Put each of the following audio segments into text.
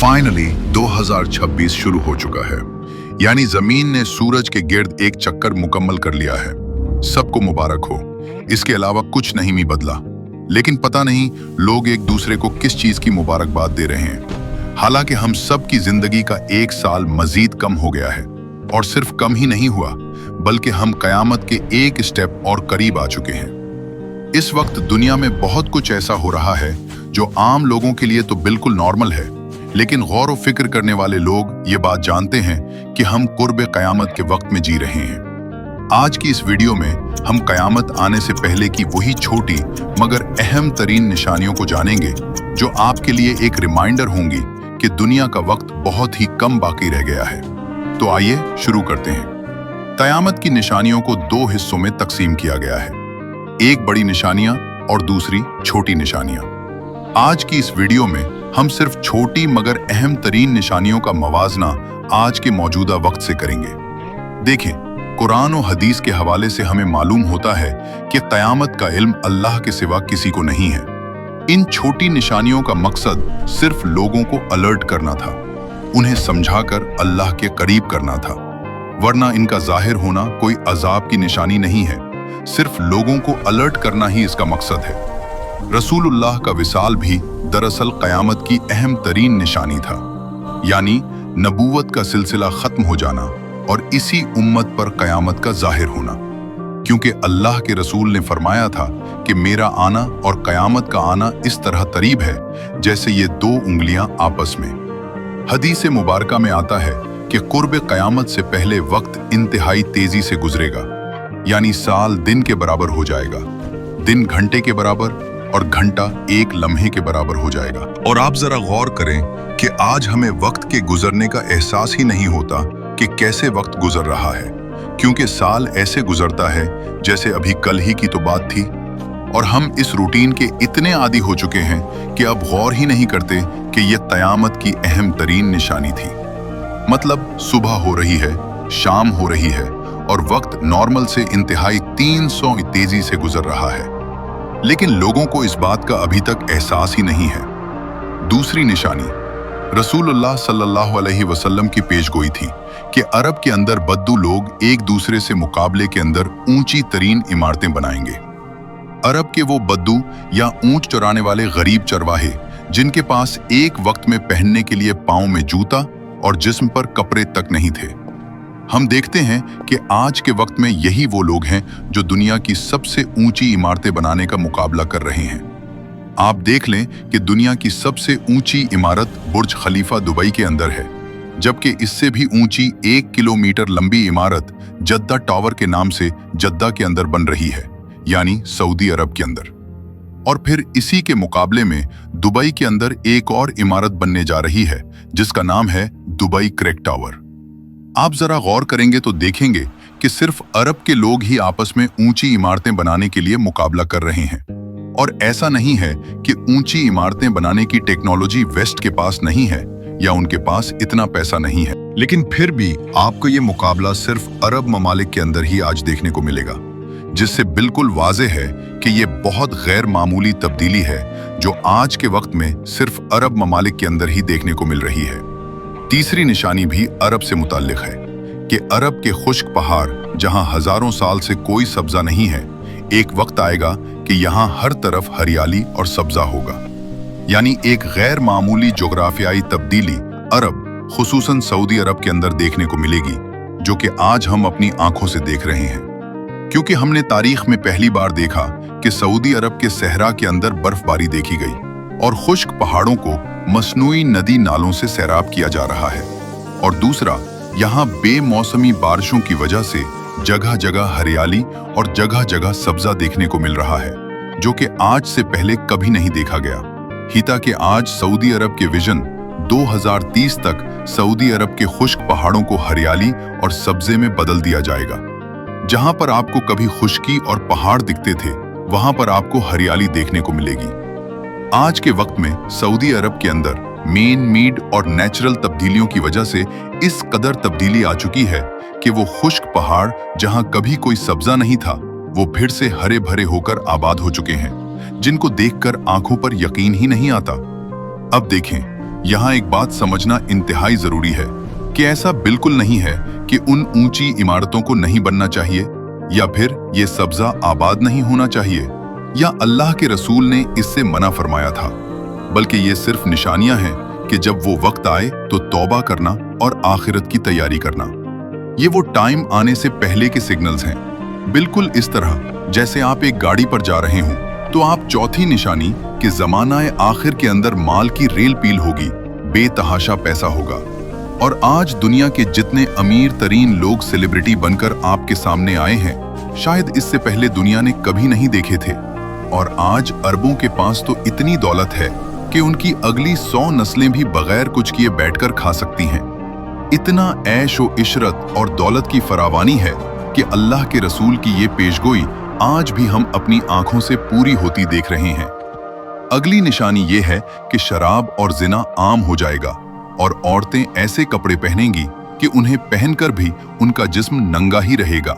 Finally 2026 शुरू हो चुका है, यानी जमीन ने सूरज के गिर्द एक चक्कर मुकम्मल कर लिया है। सबको मुबारक हो। इसके अलावा कुछ नहीं भी बदला, लेकिन पता नहीं लोग एक दूसरे को किस चीज की मुबारकबाद दे रहे हैं। हालांकि हम सब की जिंदगी का एक साल मजीद कम हो गया है, और सिर्फ कम ही नहीं हुआ बल्कि हम कयामत के एक स्टेप और करीब आ चुके हैं। इस वक्त दुनिया में बहुत कुछ ऐसा हो रहा है जो आम लोगों के लिए तो बिल्कुल नॉर्मल है, लेकिन गौर व फिक्र करने वाले लोग ये बात जानते हैं कि हम कुर्ब कयामत के वक्त में जी रहे हैं। आज की इस वीडियो में हम कयामत आने से पहले की वही छोटी मगर अहम तरीन निशानियों को जानेंगे जो आपके लिए एक रिमाइंडर होंगी कि दुनिया का वक्त बहुत ही कम बाकी रह गया है। तो आइए शुरू करते हैं। कयामत की निशानियों को दो हिस्सों में तकसीम किया गया है, एक बड़ी निशानियां और दूसरी छोटी निशानियां। आज की इस वीडियो में हम सिर्फ छोटी मगर अहम तरीन निशानियों का मवाजना आज के मौजूदा वक्त से करेंगे। देखें, कुरान और हदीस के हवाले से हमें मालूम होता है कि कयामत का इल्म अल्लाह के सिवा किसी को नहीं है। इन छोटी निशानियों का मकसद सिर्फ लोगों को अलर्ट करना था, उन्हें समझाकर अल्लाह के करीब करना था, वरना इनका जाहिर होना कोई अजाब की निशानी नहीं है। सिर्फ लोगों को अलर्ट करना ही इसका मकसद है। रसूलुल्लाह का विसाल भी दरअसल कयामत की अहम तरीन निशानी था, यानी नबूवत का सिलसिला खत्म हो जाना और इसी उम्मत पर कयामत का जाहिर होना। क्योंकि अल्लाह के रसूल ने फरमाया था कि मेरा आना और कयामत का आना इस तरह करीब है जैसे ये दो उंगलियां आपस में। हदीस मुबारका में आता है कि कुर्ब कयामत से पहले वक्त इंतहाई तेजी से गुजरेगा, यानी साल दिन के बराबर हो जाएगा, दिन घंटे के बराबर और घंटा एक लम्हे के बराबर हो जाएगा। और आप जरा गौर करें कि आज हमें वक्त के गुजरने का एहसास ही नहीं होता कि कैसे वक्त गुजर रहा है, क्योंकि साल ऐसे गुजरता है जैसे अभी कल ही की तो बात थी। और हम इस रूटीन के इतने आदी हो चुके हैं कि अब गौर ही नहीं करते कि यह कयामत की अहम तरीन निशानी थी। मतलब सुबह हो रही है, शाम हो रही है और वक्त नॉर्मल से इंतहाई 300 तेजी से गुजर रहा है, लेकिन लोगों को इस बात का अभी तक एहसास ही नहीं है। दूसरी निशानी रसूलुल्लाह सल्लल्लाहु अलैहि वसल्लम की पेशगोई थी कि अरब के अंदर बद्दू लोग एक दूसरे से मुकाबले के अंदर ऊंची तरीन इमारतें बनाएंगे। अरब के वो बद्दू या ऊंट चराने वाले गरीब चरवाहे जिनके पास एक वक्त में पहनने के लिए पांव में जूता और जिस्म पर कपड़े तक नहीं थे। हम देखते हैं कि आज के वक्त में यही वो लोग हैं जो दुनिया की सबसे ऊंची इमारतें बनाने का मुकाबला कर रहे हैं। आप देख लें कि दुनिया की सबसे ऊंची इमारत बुर्ज खलीफा दुबई के अंदर है, जबकि इससे भी ऊंची 1 किलोमीटर लंबी इमारत जद्दा टावर के नाम से जद्दा के अंदर बन रही है, यानी सऊदी अरब के अंदर। और फिर इसी के मुकाबले में दुबई के अंदर एक और इमारत बनने जा रही है जिसका नाम है दुबई क्रेक टावर। आप जरा गौर करेंगे तो देखेंगे कि सिर्फ अरब के लोग ही आपस में ऊंची इमारतें बनाने के लिए मुकाबला कर रहे हैं। और ऐसा नहीं है कि ऊंची इमारतें बनाने की टेक्नोलॉजी वेस्ट के पास नहीं है या उनके पास इतना पैसा नहीं है, लेकिन फिर भी आपको ये मुकाबला सिर्फ अरब ममालिक के अंदर ही आज देखने को मिलेगा, जिससे बिल्कुल वाज़ेह है कि ये बहुत गैर मामूली तब्दीली है जो आज के वक्त में सिर्फ अरब ममालिक के अंदर ही देखने को मिल रही है। तीसरी निशानी भी अरब से मुताल्लिक है कि अरब के खुश्क पहाड़ जहां हजारों साल से कोई सब्जा नहीं है, एक वक्त आएगा कि यहां हर तरफ हरियाली और सब्जा होगा। यानी एक गैर मामूली जोग्राफियाई तब्दीली अरब खुसूसन सऊदी अरब के अंदर देखने को मिलेगी, जो कि आज हम अपनी आंखों से देख रहे हैं। क्योंकि हमने तारीख में पहली बार देखा कि सऊदी अरब के सहरा के अंदर बर्फबारी देखी गई और खुश्क पहाड़ों को मसनूई नदी नालों से सैराब किया जा रहा है। और दूसरा, यहाँ बेमौसमी बारिशों की वजह से जगह जगह हरियाली और जगह जगह सब्जा देखने को मिल रहा है, जो कि आज से पहले कभी नहीं देखा गया। हिता कि आज सऊदी अरब के विजन 2030 तक सऊदी अरब के खुश्क पहाड़ों को हरियाली और सब्जे में बदल दिया जाएगा। जहां पर आपको कभी खुश्की और पहाड़ दिखते थे, वहां पर आपको हरियाली देखने को मिलेगी। आज के वक्त में सऊदी अरब के अंदर मेन मीड और नेचुरल तब्दीलियों की वजह से इस कदर तब्दीली आ चुकी है कि वो खुश्क पहाड़ जहां कभी कोई सब्जा नहीं था, वो फिर से हरे भरे होकर आबाद हो चुके हैं, जिनको देखकर आंखों पर यकीन ही नहीं आता। अब देखें, यहाँ एक बात समझना इंतहाई जरूरी है कि ऐसा बिल्कुल नहीं है कि उन ऊंची इमारतों को नहीं बनना चाहिए, या फिर ये सब्जा आबाद नहीं होना चाहिए, या अल्लाह के रसूल ने इससे मना फरमाया था। बल्कि ये सिर्फ निशानियां हैं कि जब वो वक्त आए तो तौबा करना और आखिरत की तैयारी करना। ये वो टाइम आने से पहले के सिग्नल्स हैं, बिल्कुल इस तरह जैसे आप एक गाड़ी पर जा रहे हों तो आप चौथी निशानी कि जमाना आखिर के अंदर माल की रेल पील होगी, बेतहाशा पैसा होगा। और आज दुनिया के जितने अमीर तरीन लोग सेलिब्रिटी बनकर आपके सामने आए हैं, शायद इससे पहले दुनिया ने कभी नहीं देखे थे। और आज अरबों के पास तो इतनी दौलत है कि उनकी अगली 100 नस्लें भी बगैर कुछ किए बैठकर खा सकती हैं। इतना ऐश व इशरत और दौलत की फरावानी है कि अल्लाह के रसूल की ये पेशगोई आज भी हम अपनी आंखों से पूरी होती देख रहे हैं। अगली निशानी ये है कि शराब और जिना आम हो जाएगा और औरतें ऐसे कपड़े पहनेंगी कि उन्हें पहनकर भी उनका जिस्म नंगा ही रहेगा।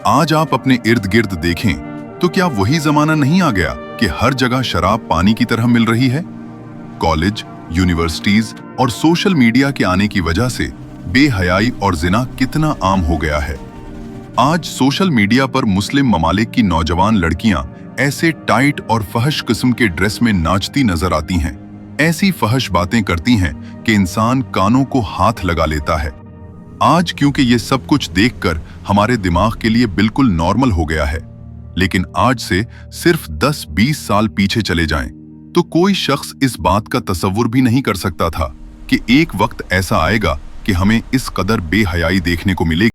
आज आप अपने इर्द गिर्द देखें तो क्या वही जमाना नहीं आ गया कि हर जगह शराब पानी की तरह मिल रही है? कॉलेज, यूनिवर्सिटीज और सोशल मीडिया के आने की वजह से बेहयाई और जिना कितना आम हो गया है। आज सोशल मीडिया पर मुस्लिम ममालिक की नौजवान लड़कियां ऐसे टाइट और फहश किस्म के ड्रेस में नाचती नजर आती हैं, ऐसी फहश बातें करती हैं कि इंसान कानों को हाथ लगा लेता है। आज क्योंकि ये सब कुछ देखकर हमारे दिमाग के लिए बिल्कुल नॉर्मल हो गया है, लेकिन आज से सिर्फ 10-20 साल पीछे चले जाएं तो कोई शख्स इस बात का तसव्वुर भी नहीं कर सकता था कि एक वक्त ऐसा आएगा कि हमें इस कदर बेहयाई देखने को मिलेगी।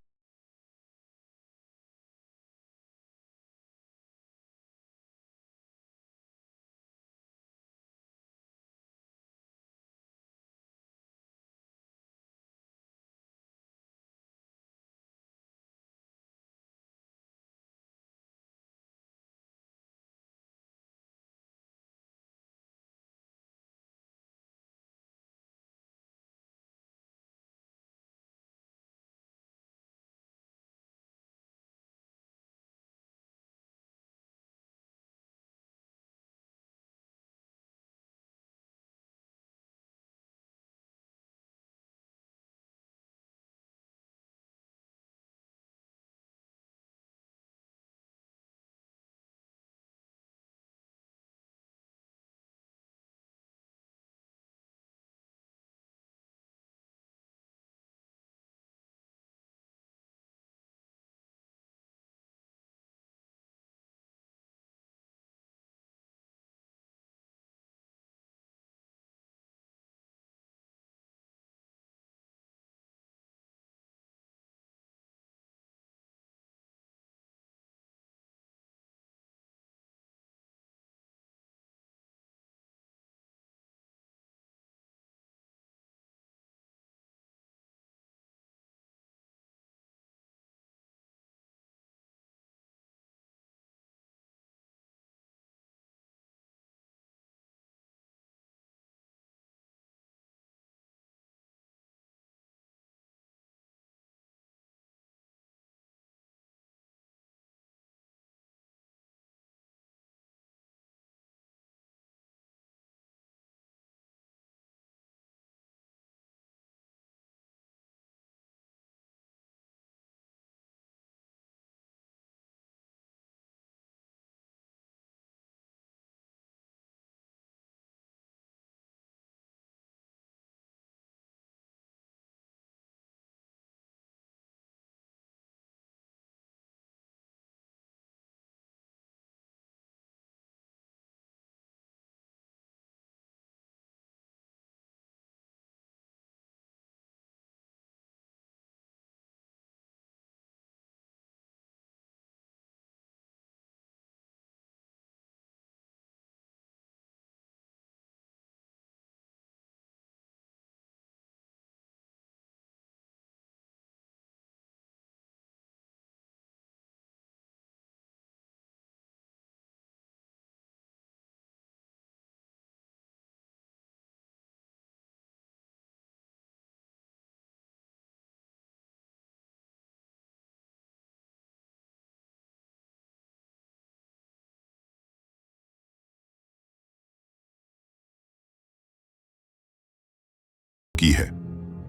की है।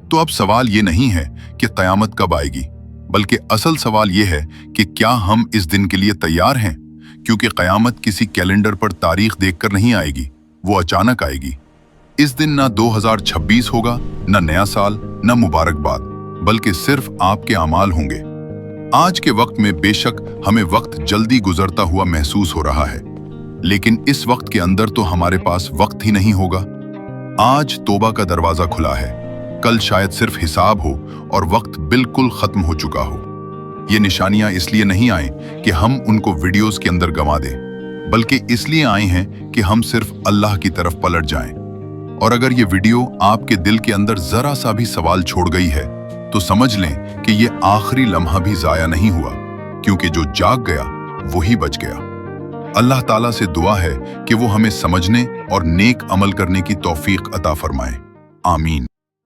तो अब सवाल ये नहीं है कि क़यामत कब आएगी, बल्कि असल सवाल ये है कि क्या हम इस दिन के लिए तैयार हैं? क्योंकि क़यामत किसी कैलेंडर पर तारीख देखकर नहीं आएगी, वो अचानक आएगी। इस दिन ना 2026 होगा, ना नया साल, ना मुबारकबाद, बल्कि सिर्फ आपके अमाल होंगे। आज के वक्त में बेशक हमें वक्त जल्दी गुजरता हुआ महसूस हो रहा है, लेकिन इस वक्त के अंदर तो हमारे पास वक्त ही नहीं होगा। आज तौबा का दरवाजा खुला है, कल शायद सिर्फ हिसाब हो और वक्त बिल्कुल खत्म हो चुका हो। ये निशानियां इसलिए नहीं आए कि हम उनको वीडियोस के अंदर गंवा दें, बल्कि इसलिए आए हैं कि हम सिर्फ अल्लाह की तरफ पलट जाएं। और अगर ये वीडियो आपके दिल के अंदर जरा सा भी सवाल छोड़ गई है, तो समझ लें कि ये आखिरी लम्हा भी जाया नहीं हुआ, क्योंकि जो जाग गया वही बच गया। अल्लाह ताला से दुआ है कि वो हमें समझने और नेक अमल करने की तौफीक अता फरमाए। आमीन।